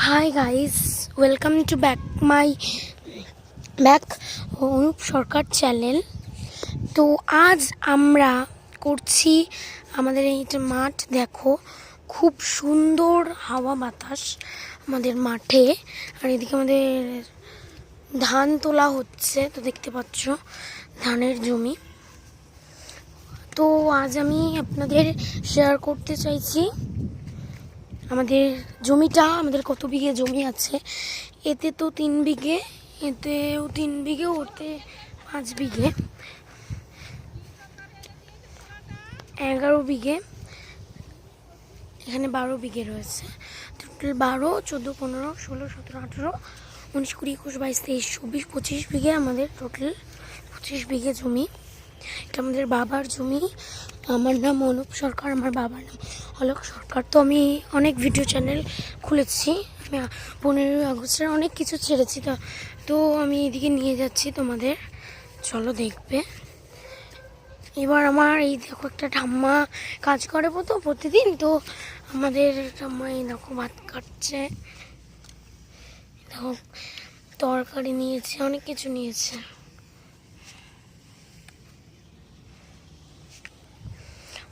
Hi guys, welcome to back Anup Sarkar channel. তো আজ আমরা করছি আমাদের এইটা মাঠ, দেখো খুব সুন্দর হাওয়া বাতাস আমাদের মাঠে, আর এদিকে আমাদের ধান তোলা হচ্ছে, তো দেখতে পাচ্ছ ধানের জমি। তো আজ আমি আপনাদের শেয়ার করতে চাইছি আমাদের জমিটা, আমাদের কত বিঘে জমি আছে। এতে তো 3 বিঘে, এতেও 3 বিঘে, ওতে 5 বিঘে, 11 বিঘে, এখানে 12 বিঘে রয়েছে। টোটাল 12, 14, 15, 16, 17, 18, 19, 20, 21, 22, 23, 24, 25 বিঘে আমাদের টোটাল 25 বিঘে জমি। এটা আমাদের বাবার জমি। আমার নাম অনুপ সরকার, আমার বাবার নাম অলোক সরকার। তো আমি অনেক ভিডিও চ্যানেল খুলেছি, আমি 15ই আগস্টের অনেক কিছু ছেড়েছি, তো আমি এদিকে নিয়ে যাচ্ছি তোমাদের, চলো দেখবে। এবার আমার এই দেখো একটা ঠাম্মা কাজ করে তো প্রতিদিন, তো আমাদের ঠাম্মা এই দেখো ভাত কাটছে, দেখো তরকারি নিয়েছে, অনেক কিছু নিয়েছে।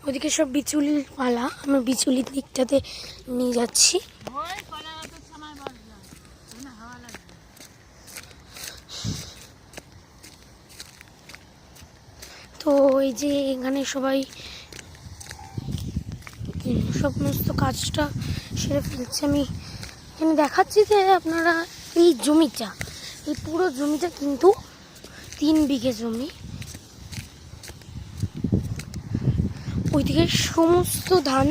ওদিকে সব বিচুলির পালা, আমি বিচুলির দিকটাতে নিয়ে যাচ্ছি। তো এই যে এখানে সবাই সমস্ত কাজটা সেরে ফেলছে। আমি এখানে দেখাচ্ছি যে আপনারা এই জমিটা, এই পুরো জমিটা কিন্তু 3 বিঘে জমি। ওইদিকে সমস্ত ধান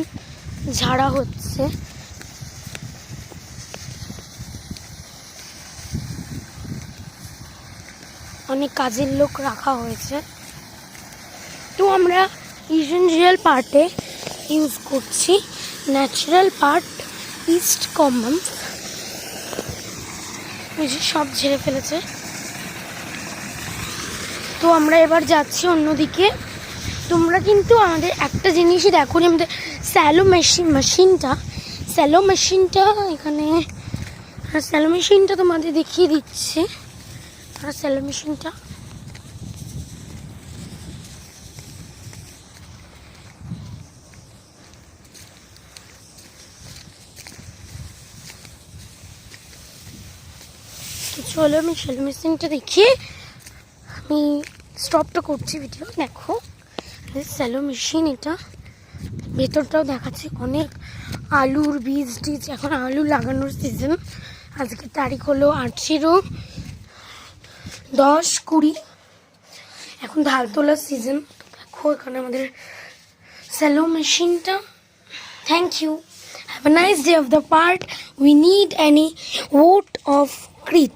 ঝাড়া হচ্ছে। অনেক কাজের লোক রাখা হয়েছে। তো আমরা ইসেনশিয়াল পার্টে ইউজ করছি, ন্যাচারাল পার্ট ইস্ট কমন। ওই যে সব ঝেড়ে ফেলেছে। তো আমরা এবার যাচ্ছি অন্যদিকে। তোমরা কিন্তু আমাদের একটা জিনিসই দেখো, যে আমাদের স্যালো মেশিনটা এখানে, স্যালো মেশিনটা তোমাদের দেখিয়ে দিচ্ছে। স্যালো মেশিনটা চলো আমি স্যালো মেশিনটা দেখিয়ে আমি স্টপটা করছি ভিডিও। দেখো স্যালো মেশিন, এটা ভেতরটাও দেখাচ্ছি। অনেক আলুর বীজ টিজ, এখন আলু লাগানোর সিজন। আজকে তারিখ হলো 18/10/20। এখন ধান তোলার সিজন। দেখো এখানে আমাদের স্যালো মেশিনটা। Thank you, have a nice day of the part. We need any vote of Crete.